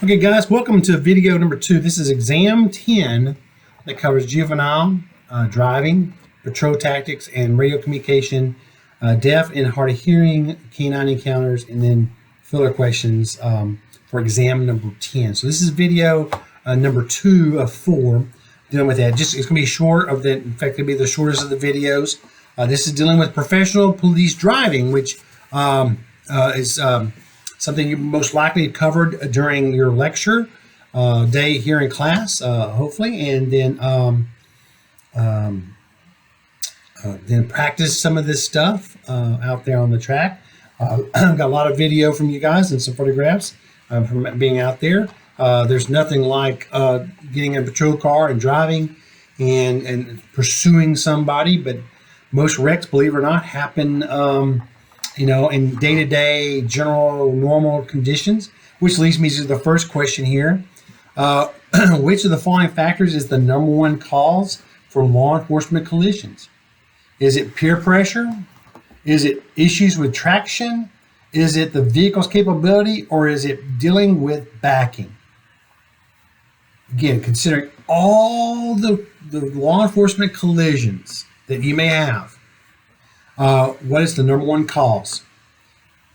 Okay, guys, welcome to video number 2. This is exam 10 that covers juvenile driving, patrol tactics, and radio communication, deaf and hard of hearing, canine encounters, and then filler questions for exam number 10. So this is video number 2 of 4 dealing with that. It's going to be short of that. In fact, it'll be the shortest of the videos. This is dealing with professional police driving, which is something you most likely covered during your lecture day here in class, hopefully, and then practice some of this stuff out there on the track. I've got a lot of video from you guys and some photographs from being out there. There's nothing like getting in a patrol car and driving and pursuing somebody, but most wrecks, believe it or not, happen in day-to-day, general, normal conditions, which leads me to the first question here. Which of the following factors is the number one cause for law enforcement collisions? Is it peer pressure? Is it issues with traction? Is it the vehicle's capability? Or is it dealing with backing? Again, considering all the law enforcement collisions that you may have, what is the number one cause?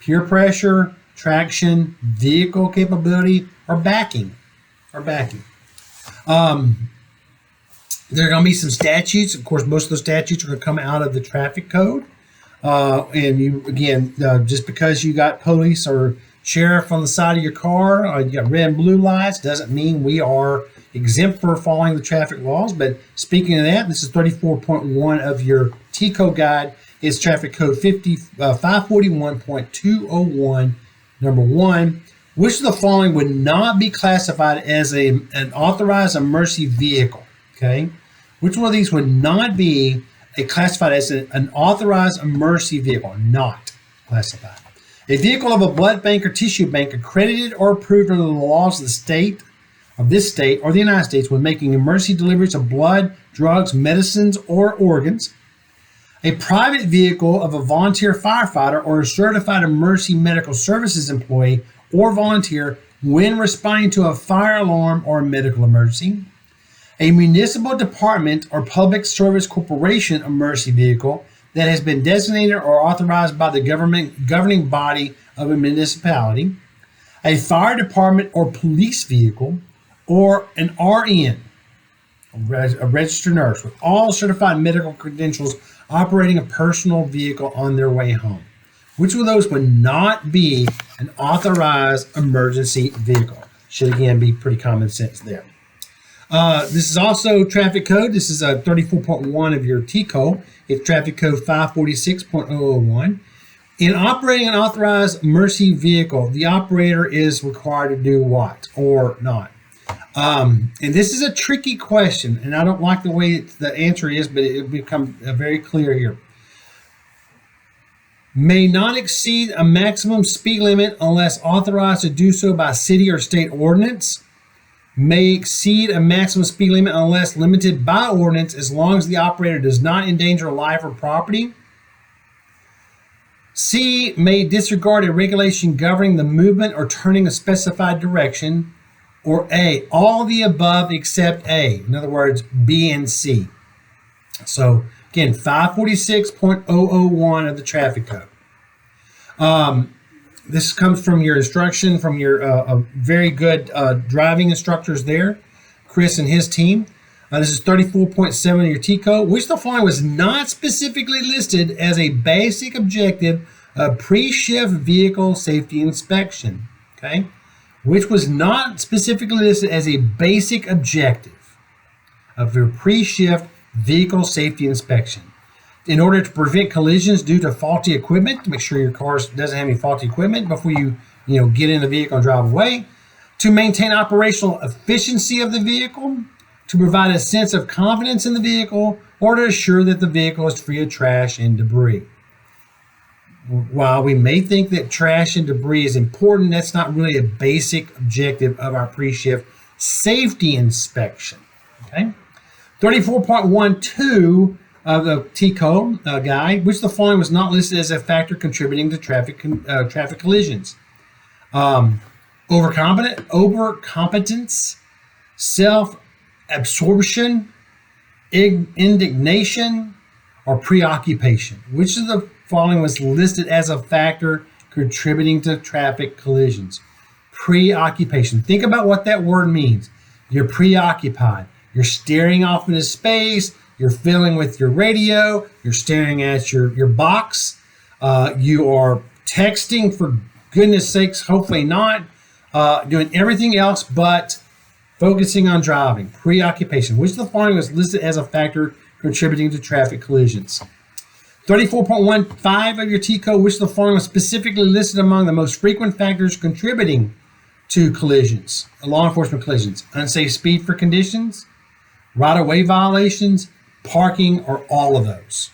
Peer pressure, traction, vehicle capability, or backing? There are going to be some statutes. Of course, most of those statutes are going to come out of the traffic code. And you, again, just because you got police or sheriff on the side of your car, you got red and blue lights, doesn't mean we are exempt for following the traffic laws. But speaking of that, this is 34.1 of your T-code guide. It's traffic code 541.201, number 1. Which of the following would not be classified as an authorized emergency vehicle? Okay, which one of these would not be classified as an authorized emergency vehicle? Not classified. A vehicle of a blood bank or tissue bank accredited or approved under the laws of the state, of this state or the United States when making emergency deliveries of blood, drugs, medicines, or organs. A private vehicle of a volunteer firefighter or a certified emergency medical services employee or volunteer when responding to a fire alarm or a medical emergency. A municipal department or public service corporation emergency vehicle that has been designated or authorized by the governing body of a municipality. A fire department or police vehicle, or an RN, a registered nurse with all certified medical credentials operating a personal vehicle on their way home. Which of those would not be an authorized emergency vehicle? Should again be pretty common sense there. This is also traffic code. This is 34.1 of your T code. It's traffic code 546.001. In operating an authorized emergency vehicle, the operator is required to do what or not? And this is a tricky question, and I don't like the way the answer is, but it will become very clear here. May not exceed a maximum speed limit unless authorized to do so by city or state ordinance. May exceed a maximum speed limit unless limited by ordinance as long as the operator does not endanger life or property. C, may disregard a regulation governing the movement or turning a specified direction. Or A, all the above except A. In other words, B and C. So again, 546.001 of the traffic code. This comes from your instruction from your very good driving instructors there, Chris and his team. This is 34.7 of your T code. Which the following was not specifically listed as a basic objective of pre-shift vehicle safety inspection. Okay, which was not specifically listed as a basic objective of your pre-shift vehicle safety inspection. In order to prevent collisions due to faulty equipment, to make sure your car doesn't have any faulty equipment before you get in the vehicle and drive away, to maintain operational efficiency of the vehicle, to provide a sense of confidence in the vehicle, or to assure that the vehicle is free of trash and debris. While we may think that trash and debris is important, that's not really a basic objective of our pre-shift safety inspection. Okay, 34.12 of the T code guide, which the following was not listed as a factor contributing to traffic collisions. overcompetence, self-absorption, indignation, or preoccupation. Which of the following was listed as a factor contributing to traffic collisions? Preoccupation. Think about what that word means. You're preoccupied. You're staring off into space. You're fiddling with your radio. You're staring at your box. You are texting, for goodness sakes, hopefully not. Doing everything else but focusing on driving. Preoccupation. Which of the following was listed as a factor contributing to traffic collisions? 34.15 of your T code. Which of the following was specifically listed among the most frequent factors contributing to collisions, law enforcement collisions? Unsafe speed for conditions, right-of-way violations, parking, or all of those?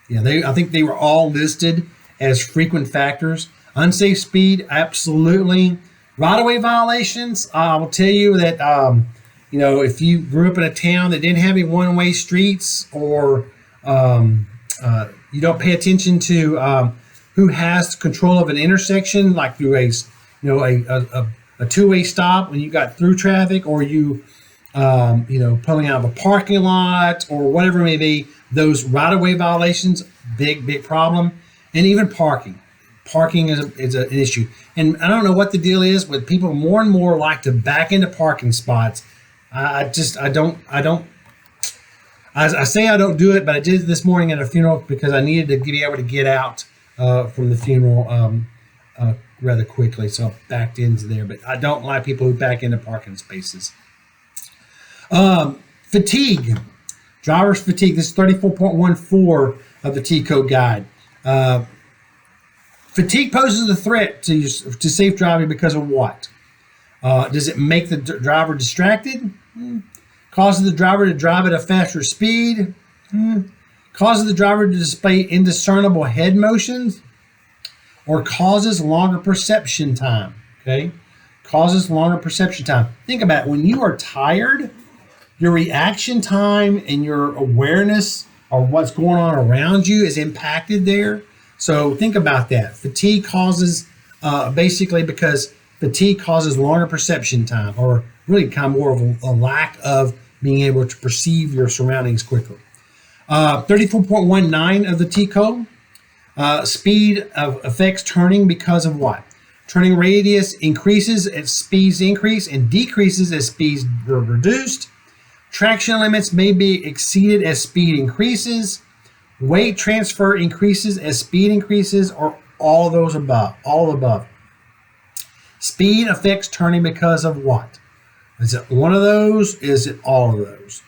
Yeah, I think they were all listed as frequent factors. Unsafe speed, absolutely. Right-of-way violations, I will tell you that, if you grew up in a town that didn't have any one-way streets, or you don't pay attention to who has control of an intersection, like through a two-way stop when you got through traffic, or you pulling out of a parking lot, or whatever it may be, those right-of-way violations, big problem. And even parking. Parking is an issue. And I don't know what the deal is, but people more and more like to back into parking spots. I say I don't do it, but I did it this morning at a funeral because I needed to be able to get out from the funeral rather quickly. So I backed into there, but I don't like people who back into parking spaces. Fatigue. Driver's fatigue. This is 34.14 of the T code guide. Fatigue poses a threat to safe driving because of what? Does it make the driver distracted? Causes the driver to drive at a faster speed? Causes the driver to display indiscernible head motions? Or causes longer perception time? Okay, causes longer perception time. Think about it. When you are tired, your reaction time and your awareness of what's going on around you is impacted there. So think about that. Fatigue causes, basically because fatigue causes longer perception time, or really kind of more of a lack of being able to perceive your surroundings quickly. 34.19 of the T code. Speed affects turning because of what? Turning radius increases as speeds increase and decreases as speeds are reduced. Traction limits may be exceeded as speed increases. Weight transfer increases as speed increases, or all of those above. All above. Speed affects turning because of what? Is it one of those? Is it all of those?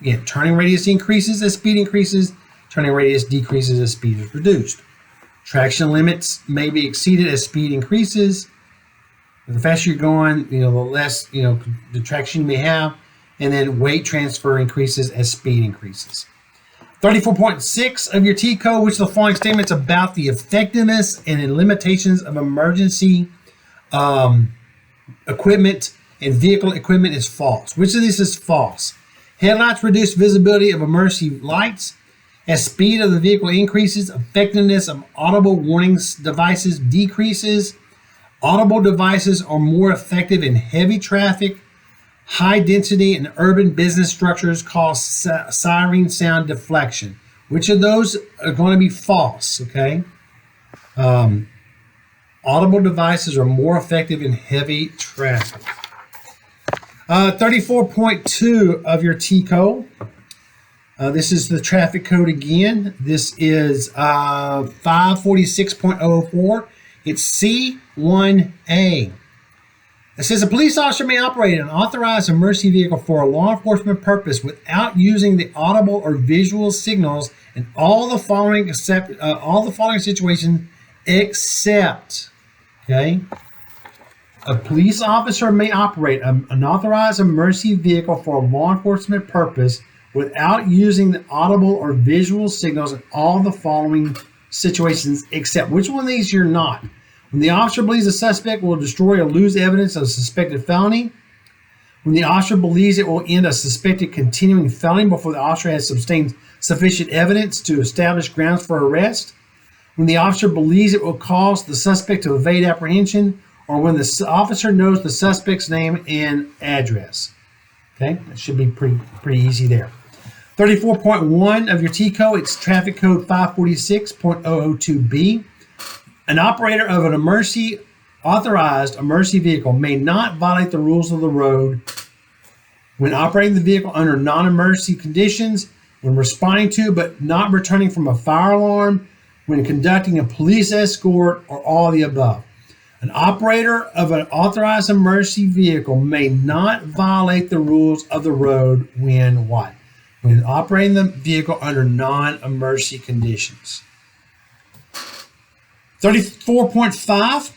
Again, turning radius increases as speed increases. Turning radius decreases as speed is reduced. Traction limits may be exceeded as speed increases. The faster you're going, the less, the traction you may have. And then weight transfer increases as speed increases. 34.6 of your T code, which of the following statements about the effectiveness and limitations of emergency equipment and vehicle equipment is false? Which of these is false? Headlights reduce visibility of emergency lights. As speed of the vehicle increases, effectiveness of audible warning devices decreases. Audible devices are more effective in heavy traffic. High density and urban business structures cause siren sound deflection. Which of those are going to be false? Okay. Audible devices are more effective in heavy traffic. 34.2 of your T code. This is the traffic code again. This is 546.04. It's C1A. It says a police officer may operate an authorized emergency vehicle for a law enforcement purpose without using the audible or visual signals in all the following situations except, okay, a police officer may operate an authorized emergency vehicle for a law enforcement purpose without using the audible or visual signals in all the following situations except. Which one of these you're not? When the officer believes the suspect will destroy or lose evidence of a suspected felony. When the officer believes it will end a suspected continuing felony before the officer has sustained sufficient evidence to establish grounds for arrest. When the officer believes it will cause the suspect to evade apprehension, or when the officer knows the suspect's name and address. Okay, that should be pretty easy there. 34.1 of your T code, it's traffic code 546.002B. An operator of an authorized emergency vehicle may not violate the rules of the road when operating the vehicle under non-emergency conditions, when responding to but not returning from a fire alarm, when conducting a police escort, or all of the above. An operator of an authorized emergency vehicle may not violate the rules of the road when what? When operating the vehicle under non-emergency conditions. 34.5,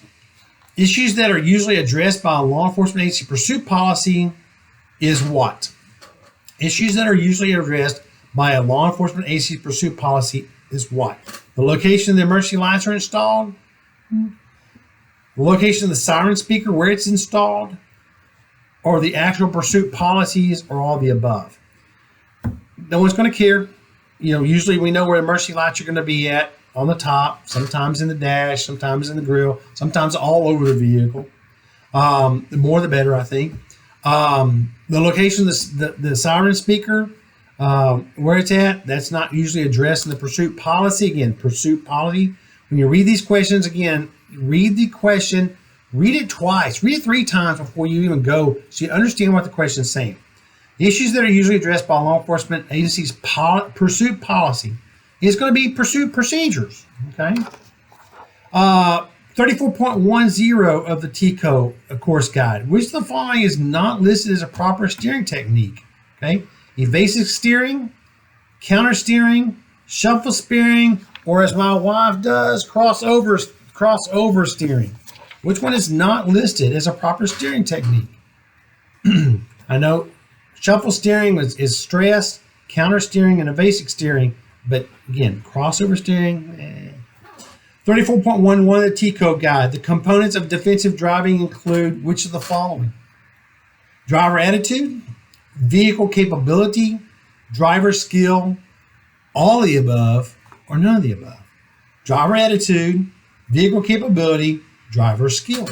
issues that are usually addressed by a law enforcement agency pursuit policy is what? Issues that are usually addressed by a law enforcement agency pursuit policy is what? The location of the emergency lights are installed, the location of the siren speaker, where it's installed, or the actual pursuit policies, or all the above. No one's going to care. Usually we know where emergency lights are going to be at, on the top, sometimes in the dash, sometimes in the grill, sometimes all over the vehicle. The more the better, I think. The location of the siren speaker, where it's at, that's not usually addressed in the pursuit policy. Again, pursuit policy. When you read these questions, again, read the question, read it twice, read it 3 times before you even go, so you understand what the question is saying. Issues that are usually addressed by law enforcement agencies' pursuit policy is going to be pursuit procedures. Okay. 34.10 of the TCO course guide. Which of the following is not listed as a proper steering technique? Okay. Evasive steering, counter steering, shuffle steering, or as my wife does, crossover steering. Which one is not listed as a proper steering technique? I know shuffle steering is stress, counter steering, and evasive steering. But again, crossover steering. 34.11 of the T code guide. The components of defensive driving include which of the following? Driver attitude, vehicle capability, driver skill, all of the above, or none of the above. Driver attitude, vehicle capability, driver skill.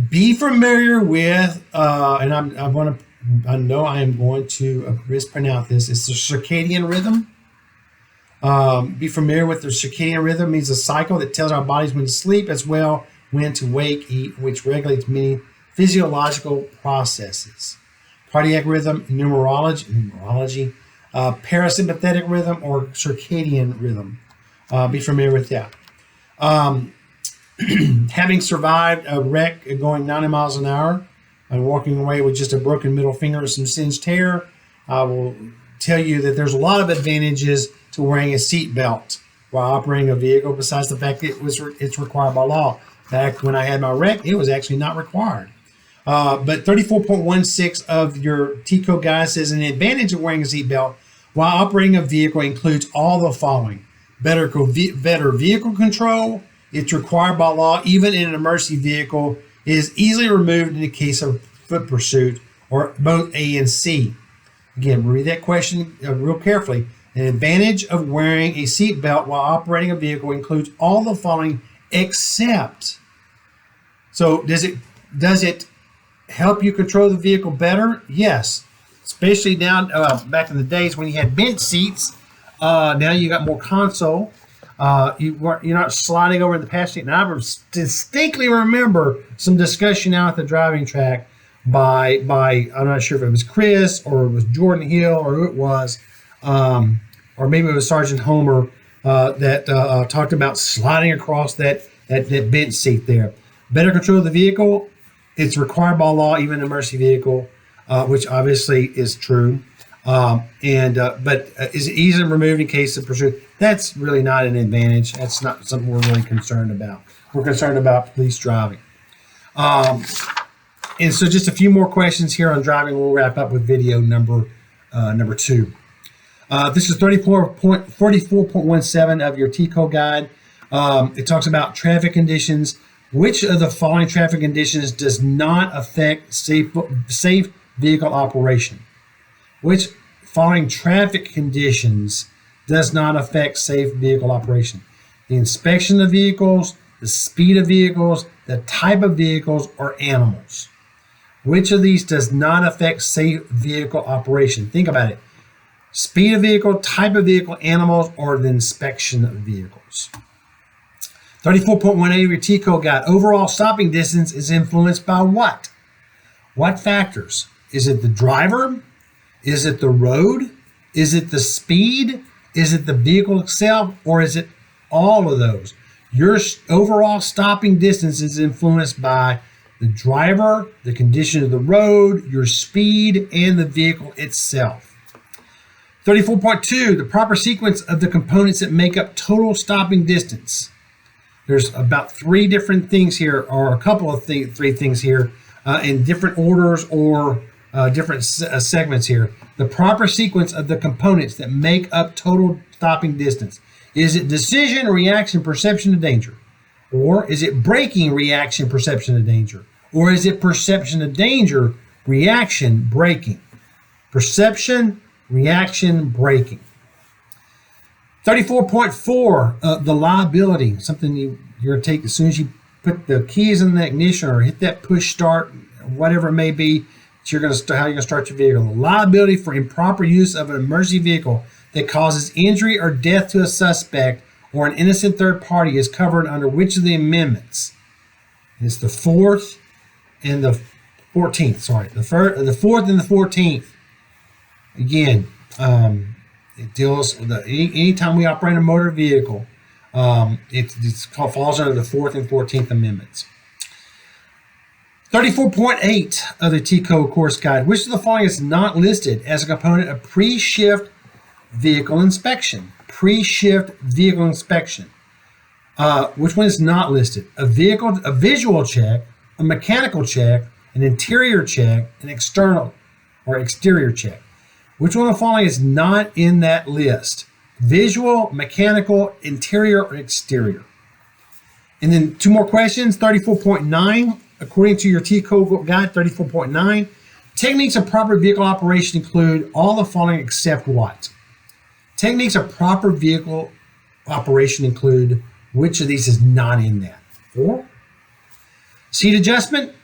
Be familiar with, and I know I am going to mispronounce this. It's the circadian rhythm. Be familiar with the circadian rhythm. It means a cycle that tells our bodies when to sleep as well when to wake, eat, which regulates many physiological processes. Cardiac rhythm, numerology, parasympathetic rhythm, or circadian rhythm. Be familiar with that. Having survived a wreck going 90 miles an hour and walking away with just a broken middle finger and some singed hair, I will tell you that there's a lot of advantages to wearing a seat belt while operating a vehicle, besides the fact that it's required by law. Back when I had my wreck, it was actually not required. But 34.16 of your TCO guide says an advantage of wearing a seat belt while operating a vehicle includes all the following. Better vehicle control. It's required by law, even in an emergency vehicle. It is easily removed in the case of foot pursuit, or both A and C. Again, read that question real carefully. An advantage of wearing a seat belt while operating a vehicle includes all the following except. So does it help you control the vehicle better? Yes. Especially now, back in the days when you had bench seats. Now you got more console. You're not sliding over in the passenger seat. And I distinctly remember some discussion out at the driving track by I'm not sure if it was Chris or it was Jordan Hill or who it was, or maybe it was Sergeant Homer that talked about sliding across that bench seat there. Better control of the vehicle. It's required by law, even an emergency vehicle, which obviously is true. But is it easily removed in case of pursuit? That's really not an advantage. That's not something we're really concerned about. We're concerned about police driving. And so just a few more questions here on driving. We'll wrap up with video number 2. This is 44.17 of your TCO guide. It talks about traffic conditions. Which of the following traffic conditions does not affect safe vehicle operation? Which following traffic conditions does not affect safe vehicle operation? The inspection of vehicles, the speed of vehicles, the type of vehicles, or animals. Which of these does not affect safe vehicle operation? Think about it. Speed of vehicle, type of vehicle, animals, or the inspection of vehicles. 34.18 of your T code guide. Overall stopping distance is influenced by what? What factors? Is it the driver? Is it the road? Is it the speed? Is it the vehicle itself? Or is it all of those? Your overall stopping distance is influenced by the driver, the condition of the road, your speed, and the vehicle itself. 34.2, the proper sequence of the components that make up total stopping distance. There's about three different things here, or a couple of three things here, in different orders or different segments here. The proper sequence of the components that make up total stopping distance. Is it decision, reaction, perception of danger? Or is it braking, reaction, perception of danger? Or is it perception of danger, reaction, braking? Perception, reaction, braking. 34.4, the liability, something you're going to take as soon as you put the keys in the ignition or hit that push start, whatever it may be, how you're going to start your vehicle. The liability for improper use of an emergency vehicle that causes injury or death to a suspect or an innocent third party is covered under which of the amendments? It's the 4th and the 14th. Sorry, the 4th and the 14th. Again, it deals with anytime we operate a motor vehicle, falls under the 4th and 14th amendments. 34.8 of the T-Code course guide. Which of the following is not listed as a component of pre-shift vehicle inspection? Pre-shift vehicle inspection. Which one is not listed? A visual check, a mechanical check, an interior check, an external or exterior check. Which one of the following is not in that list? Visual, mechanical, interior, or exterior? And then two more questions. 34.9, according to your T-Code guide, 34.9, techniques of proper vehicle operation include all the following except what? Techniques of proper vehicle operation include which of these is not in that? 4. Seat adjustment,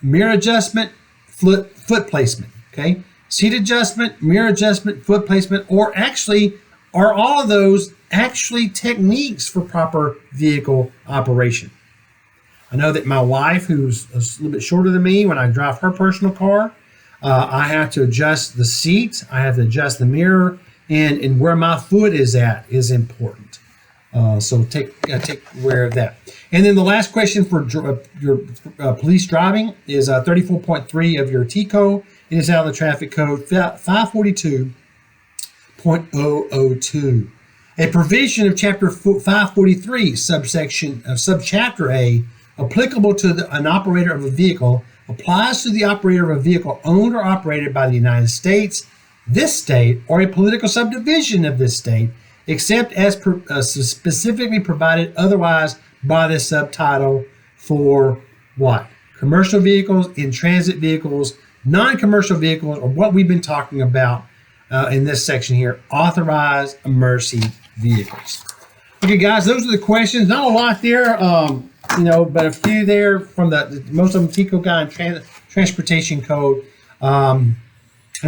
mirror adjustment, foot placement. Okay? Seat adjustment, mirror adjustment, foot placement, or actually, are all of those actually techniques for proper vehicle operation? I know that my wife, who's a little bit shorter than me, when I drive her personal car, I have to adjust the seat, I have to adjust the mirror, and where my foot is at is important. So take aware of that. And then the last question for your police driving is 34.3 of your T-Code. It is out of the traffic code 542.002. A provision of chapter 543, subchapter A, applicable to an operator of a vehicle, applies to the operator of a vehicle owned or operated by the United States, this state, or a political subdivision of this state, except as specifically provided otherwise by the subtitle for what? Commercial vehicles, in-transit vehicles, non-commercial vehicles, or what we've been talking about in this section here, authorized emergency vehicles. Okay, guys, those are the questions. Not a lot there, but a few there from most of them T-Code guide and transportation code. And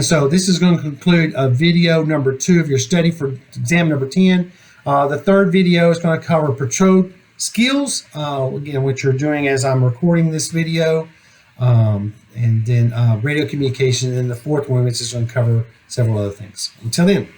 so this is going to conclude video number 2 of your study for exam number 10. The third video is going to cover patrol skills, again, which you're doing as I'm recording this video, and then radio communication. And then the fourth one, which is going to cover several other things. Until then.